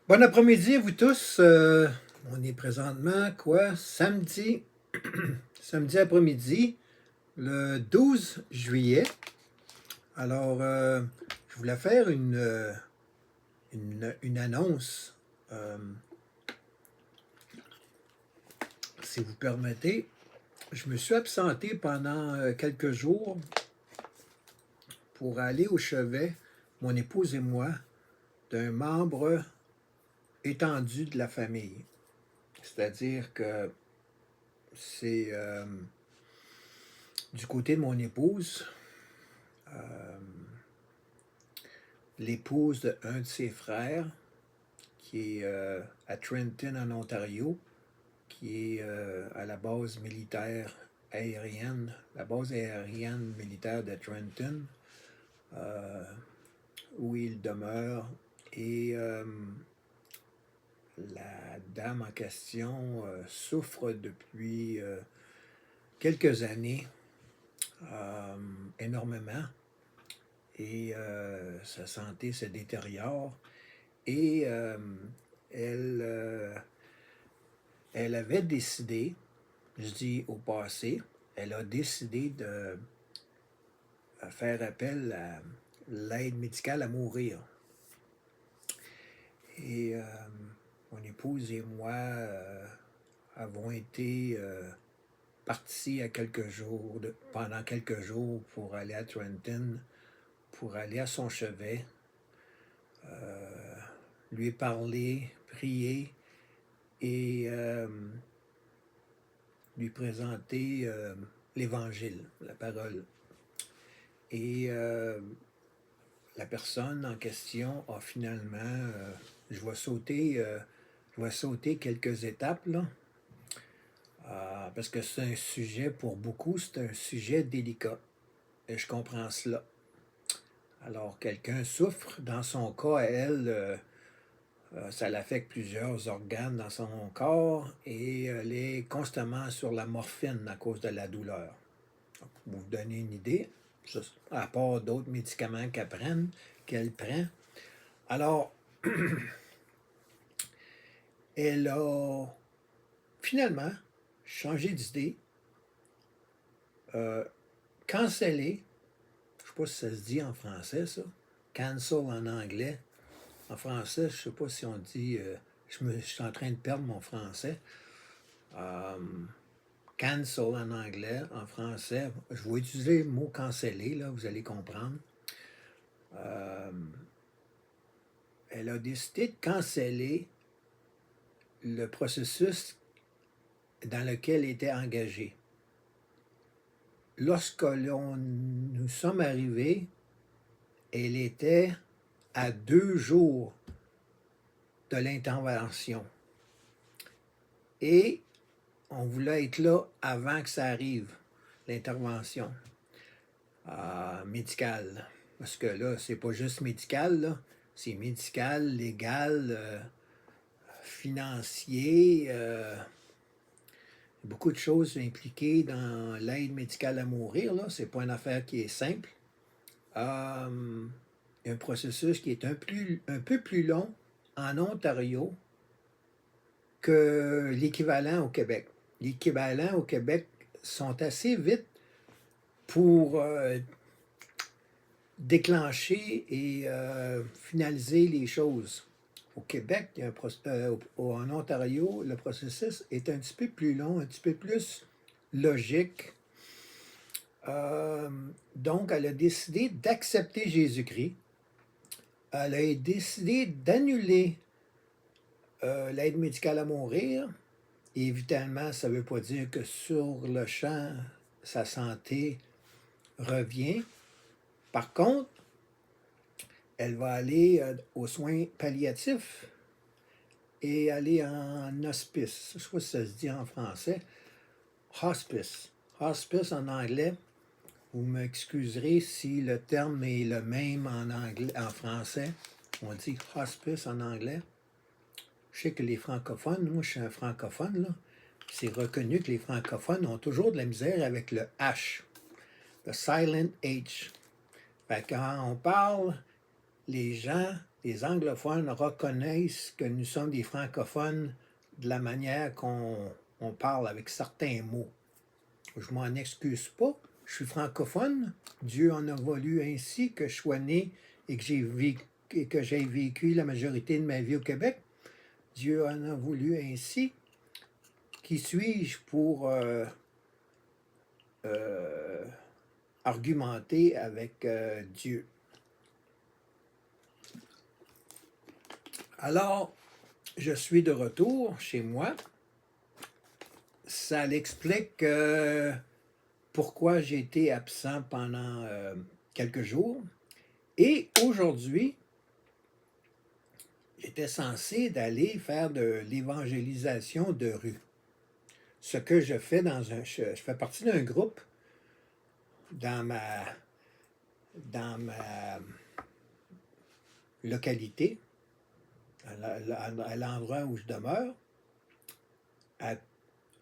Bon après-midi, vous tous. On est présentement, quoi, samedi, samedi après-midi, le 12 juillet. Alors, je voulais faire une annonce, euh, si vous permettez. Je me suis absenté pendant quelques jours pour aller au chevet, mon épouse et moi, d'un membre étendu de la famille. C'est-à-dire que c'est du côté de mon épouse, euh, l'épouse d'un de ses frères, qui est à Trenton, en Ontario, qui est à la base militaire aérienne, la base aérienne militaire de Trenton, euh, où il demeure. Et la dame en question souffre depuis quelques années énormément et sa santé se détériore. Et elle, elle avait décidé, je dis au passé, elle a décidé de faire appel à l'aide médicale à mourir. Et mon épouse et moi avons été partis pendant quelques jours pour aller à Trenton, pour aller à son chevet, lui parler, prier et lui présenter l'Évangile, la parole. Et la personne en question a finalement, je vais sauter quelques étapes là, parce que c'est un sujet pour beaucoup, c'est un sujet délicat. Et je comprends cela. Alors, quelqu'un souffre, dans son cas, elle, ça l'affecte plusieurs organes dans son corps et elle est constamment sur la morphine à cause de la douleur. Pour vous donner une idée, à part d'autres médicaments qu'elle prend. Alors, elle a finalement changé d'idée, euh, cancellé, je ne sais pas si ça se dit en français, ça, cancel en anglais. En français, je ne sais pas si on dit, je suis en train de perdre mon français. Euh, Cancel en anglais, en français, je vais utiliser le mot canceller, là, vous allez comprendre. Euh, Elle a décidé de canceller le processus dans lequel elle était engagée. Lorsque nous sommes arrivés, elle était à 2 jours de l'intervention. Et on voulait être là avant que ça arrive, l'intervention médicale. Parce que là, c'est pas juste médical, là. C'est médical, légal, financier, beaucoup de choses impliquées dans l'aide médicale à mourir. Là. C'est pas une affaire qui est simple. Un processus qui est un peu plus long en Ontario que l'équivalent au Québec. L'équivalent au Québec sont assez vite pour déclencher et finaliser les choses. Au Québec, en Ontario, le processus est un petit peu plus long, un petit peu plus logique. Donc, elle a décidé d'accepter Jésus-Christ. Elle a décidé d'annuler l'aide médicale à mourir. Et évidemment, ça ne veut pas dire que sur le champ, sa santé revient. Par contre, elle va aller aux soins palliatifs et aller en hospice. Je ne sais pas si ça se dit en français. Hospice. Hospice en anglais. Vous m'excuserez si le terme est le même en français. On dit hospice en anglais. Je sais que les francophones, moi je suis un francophone, là, c'est reconnu que les francophones ont toujours de la misère avec le H, le silent H. Fait que quand on parle, les gens les anglophones reconnaissent que nous sommes des francophones de la manière qu'on parle avec certains mots. Je m'en excuse pas, je suis francophone, Dieu en a voulu ainsi que je sois né et que j'ai vécu la majorité de ma vie au Québec. Dieu en a voulu ainsi. Qui suis-je pour argumenter avec Dieu? Alors, je suis de retour chez moi. Ça l'explique pourquoi j'ai été absent pendant quelques jours. Et aujourd'hui, j'étais censé d'aller faire de l'évangélisation de rue. Ce que je fais je fais partie d'un groupe dans ma localité, à l'endroit où je demeure,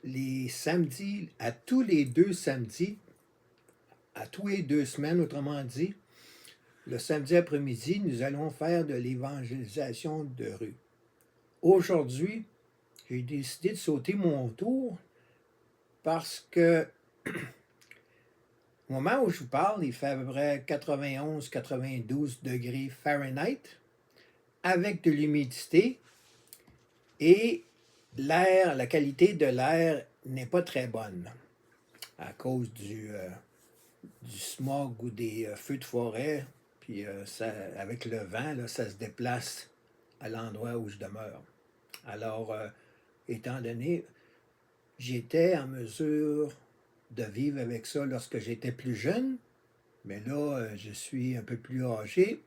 les samedis, à tous les 2 samedis, à tous les 2 semaines, autrement dit, le samedi après-midi, nous allons faire de l'évangélisation de rue. Aujourd'hui, j'ai décidé de sauter mon tour parce que au moment où je vous parle, il fait à peu près 91-92 degrés Fahrenheit avec de l'humidité et l'air, la qualité de l'air n'est pas très bonne à cause du smog ou des feux de forêt. Puis avec le vent, là, ça se déplace à l'endroit où je demeure. Alors, étant donné, j'étais en mesure de vivre avec ça lorsque j'étais plus jeune, mais là, je suis un peu plus âgé,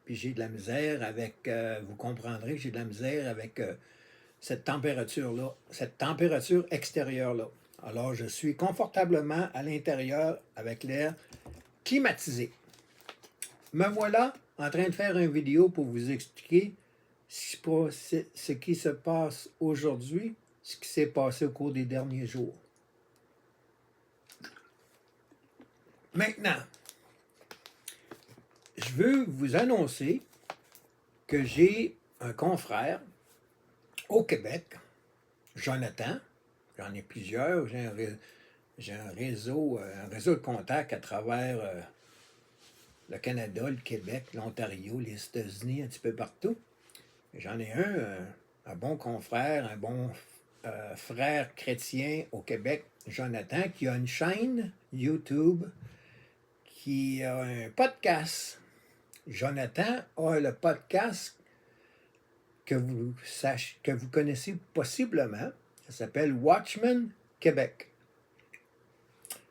puis j'ai de la misère avec, vous comprendrez que j'ai de la misère avec cette température-là, cette température extérieure-là. Alors, je suis confortablement à l'intérieur avec l'air climatisé. Me voilà en train de faire une vidéo pour vous expliquer ce qui se passe aujourd'hui, ce qui s'est passé au cours des derniers jours. Maintenant, je veux vous annoncer que j'ai un confrère au Québec, Jonathan. J'en ai plusieurs. J'ai un réseau de contacts à travers le Canada, le Québec, l'Ontario, les États-Unis, un petit peu partout. J'en ai un bon confrère, un bon frère chrétien au Québec, Jonathan, qui a une chaîne YouTube, qui a un podcast. Jonathan a le podcast que vous connaissez possiblement. Ça s'appelle Watchman Québec.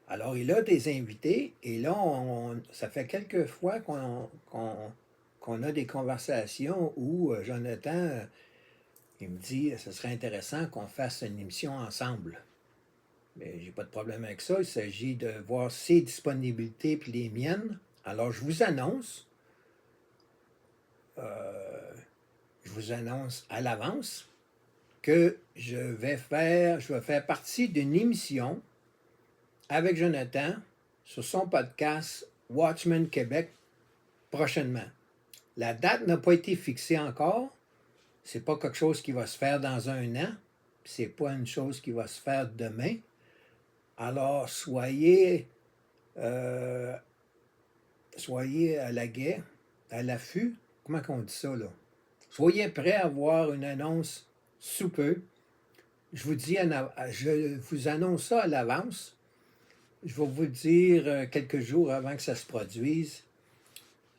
Alors, il a des invités et là, ça fait quelques fois qu'on a des conversations où Jonathan, il me dit ce serait intéressant qu'on fasse une émission ensemble. Mais j'ai pas de problème avec ça. Il s'agit de voir ses disponibilités puis les miennes. Alors, je vous annonce à l'avance que je vais faire partie d'une émission avec Jonathan sur son podcast Watchman Québec prochainement. La date n'a pas été fixée encore. C'est pas quelque chose qui va se faire dans un an. C'est pas une chose qui va se faire demain. Alors, soyez à l'aguet, à l'affût. Comment on dit ça, là? Soyez prêts à voir une annonce sous peu. Je vous annonce ça à l'avance. Je vais vous le dire quelques jours avant que ça se produise,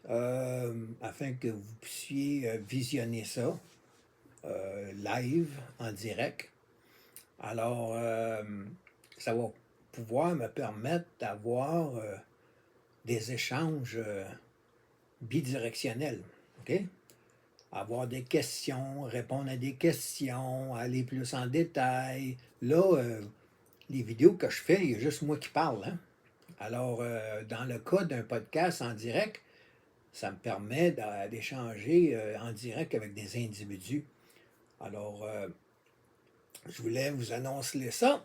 afin que vous puissiez visionner ça live, en direct. Alors, ça va pouvoir me permettre d'avoir des échanges bidirectionnels. OK? Avoir des questions, répondre à des questions, aller plus en détail. Là, les vidéos que je fais, il y a juste moi qui parle. Hein? Alors, dans le cas d'un podcast en direct, ça me permet d'échanger en direct avec des individus. Alors, je voulais vous annoncer ça.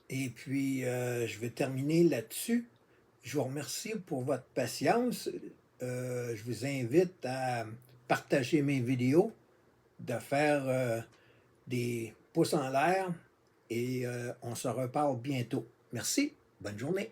Et puis, je vais terminer là-dessus. Je vous remercie pour votre patience. Je vous invite à partager mes vidéos, de faire des pouces en l'air et on se reparle bientôt. Merci, bonne journée.